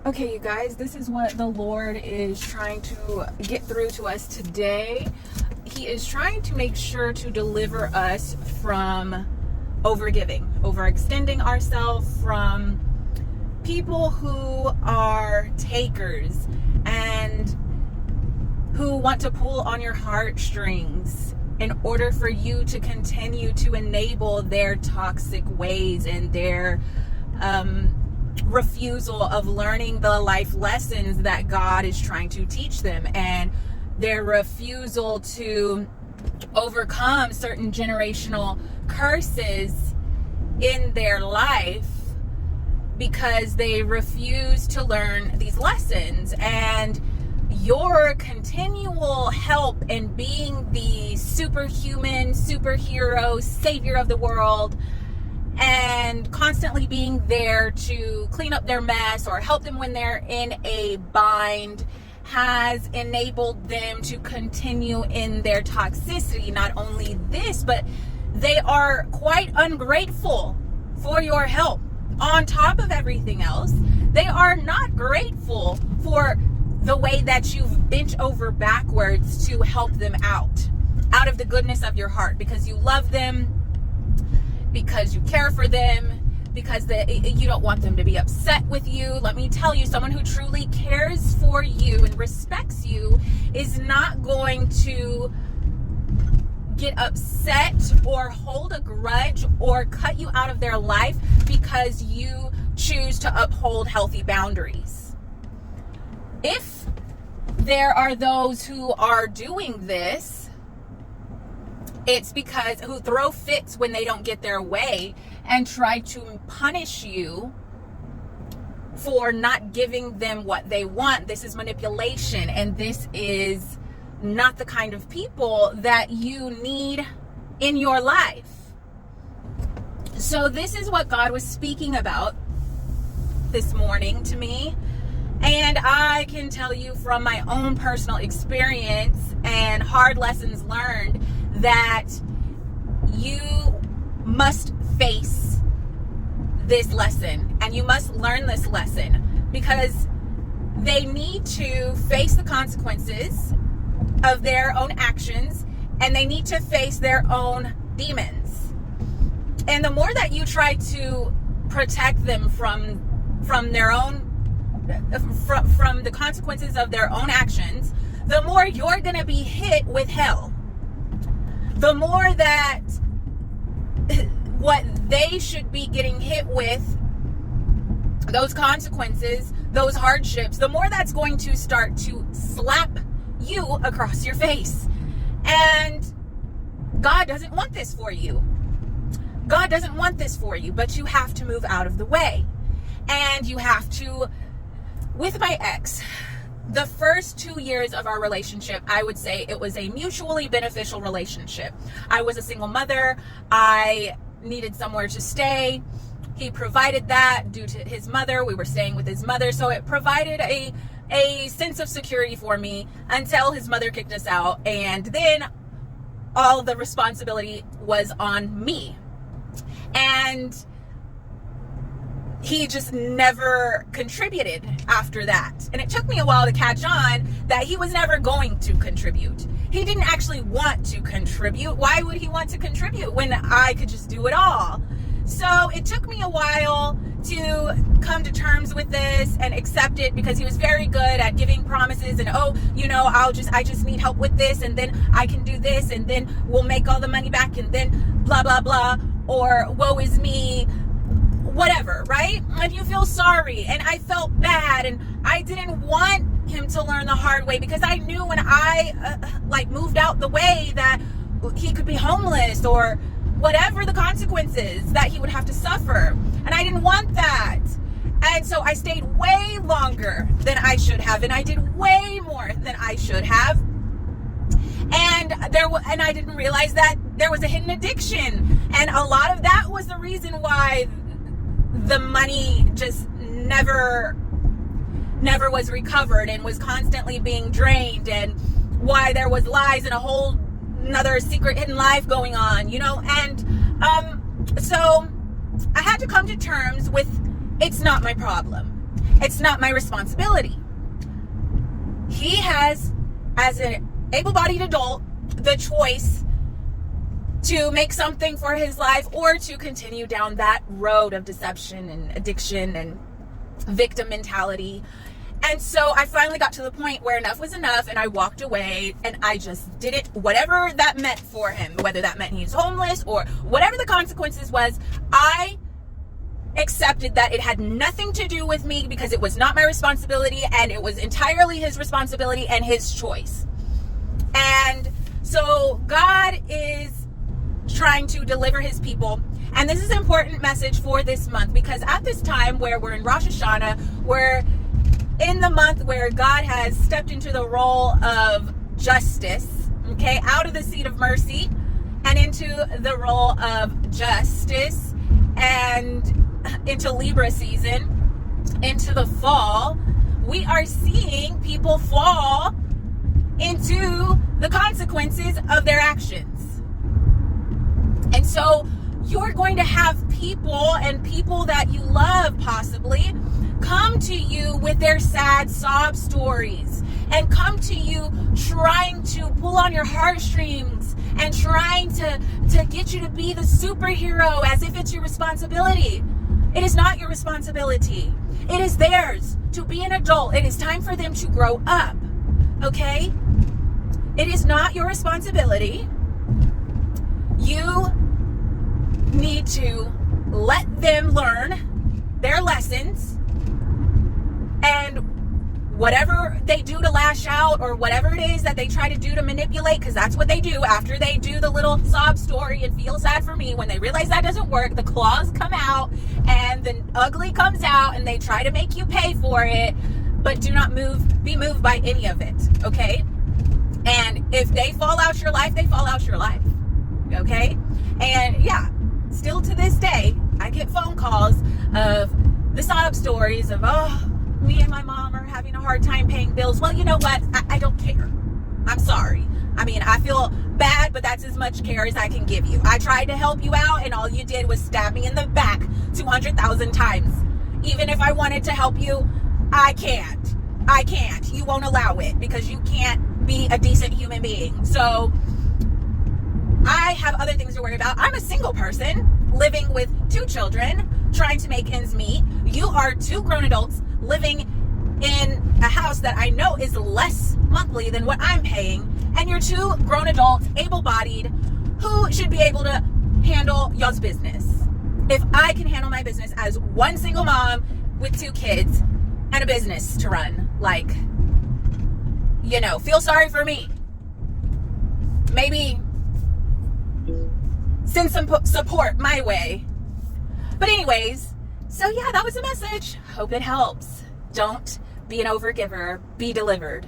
Okay, you guys, this is what the Lord is trying to get through to us today. He is trying to make sure to deliver us from overgiving, overextending ourselves, from people who are takers and who want to pull on your heartstrings in order for you to continue to enable their toxic ways and their refusal of learning the life lessons that God is trying to teach them, and their refusal to overcome certain generational curses in their life because they refuse to learn these lessons. And your continual help in being the superhuman, superhero, savior of the world, and constantly being there to clean up their mess or help them when they're in a bind has enabled them to continue in their toxicity. Not only this, but they are quite ungrateful for your help. On top of everything else, they are not grateful for the way that you've bent over backwards to help them out of the goodness of your heart, because you love them, because you care for them, because you don't want them to be upset with you. Let me tell you, someone who truly cares for you and respects you is not going to get upset or hold a grudge or cut you out of their life because you choose to uphold healthy boundaries. If there are those who are doing this, it's because who throw fits when they don't get their way and try to punish you for not giving them what they want. This is manipulation, and this is not the kind of people that you need in your life. So this is what God was speaking about this morning to me. And I can tell you from my own personal experience and hard lessons learned that you must face this lesson, and you must learn this lesson, because they need to face the consequences of their own actions, and they need to face their own demons. And the more that you try to protect them from their own from the consequences of their own actions, the more you're going to be hit with hell. The more that what they should be getting hit with, those consequences, those hardships, the more that's going to start to slap you across your face. And God doesn't want this for you. God doesn't want this for you, but you have to move out of the way. And you have to, with my ex, the first 2 years of our relationship, I would say it was a mutually beneficial relationship. I was a single mother. I needed somewhere to stay. He provided that due to his mother. We were staying with his mother. So it provided a sense of security for me until his mother kicked us out. And then all the responsibility was on me. And he just never contributed after that. And it took me a while to catch on that he was never going to contribute. He didn't actually want to contribute. Why would he want to contribute when I could just do it all? So it took me a while to come to terms with this and accept it, because he was very good at giving promises and, I just need help with this, and then I can do this, and then we'll make all the money back, and then blah, blah, blah, or woe is me, whatever, right? And you feel sorry, and I felt bad, and I didn't want him to learn the hard way, because I knew when I moved out the way that he could be homeless or whatever the consequences that he would have to suffer, and I didn't want that. And so I stayed way longer than I should have, and I did way more than I should have. And I didn't realize that there was a hidden addiction, and a lot of that was the reason why the money just never was recovered and was constantly being drained, and why there was lies and a whole another secret hidden life going on, and so I had to come to terms with, it's not my problem. It's not my responsibility. He has, as an able-bodied adult, the choice to make something for his life or to continue down that road of deception and addiction and victim mentality. And so I finally got to the point where enough was enough, and I walked away, and I just did it, whatever that meant for him, whether that meant he's homeless or whatever the consequences was. I accepted that it had nothing to do with me because it was not my responsibility, and it was entirely his responsibility and his choice. And so God is trying to deliver his people. And this is an important message for this month, because at this time where we're in Rosh Hashanah, we're in the month where God has stepped into the role of justice, okay, out of the seat of mercy and into the role of justice, and into Libra season, into the fall. We are seeing people fall into the consequences of their actions. And so you're going to have people, and people that you love possibly, come to you with their sad sob stories, and come to you trying to pull on your heartstrings and trying to get you to be the superhero as if it's your responsibility. It is not your responsibility. It is theirs to be an adult. It is time for them to grow up, okay? It is not your responsibility. You need to let them learn their lessons, and whatever they do to lash out, or whatever it is that they try to do to manipulate, because that's what they do after they do the little sob story and feel sad for me. When they realize that doesn't work, the claws come out and the ugly comes out, and they try to make you pay for it, but do not be moved by any of it, okay? And if they fall out your life, they fall out your life, okay? And yeah, still to this day, I get phone calls of the sob stories of, oh, me and my mom are having a hard time paying bills. Well, you know what? I don't care. I'm sorry. I mean, I feel bad, but that's as much care as I can give you. I tried to help you out, and all you did was stab me in the back 200,000 times. Even if I wanted to help you, I can't. I can't. You won't allow it, because you can't be a decent human being. So I have other things to worry about. I'm a single person living with 2 children, trying to make ends meet. You are 2 grown adults living in a house that I know is less monthly than what I'm paying, and you're 2 grown adults, able-bodied, who should be able to handle y'all's business. If I can handle my business as one single mom with 2 kids and a business to run, like, you know, feel sorry for me. Maybe send some support my way. But anyways, so yeah, that was the message. Hope it helps. Don't be an overgiver. Be delivered.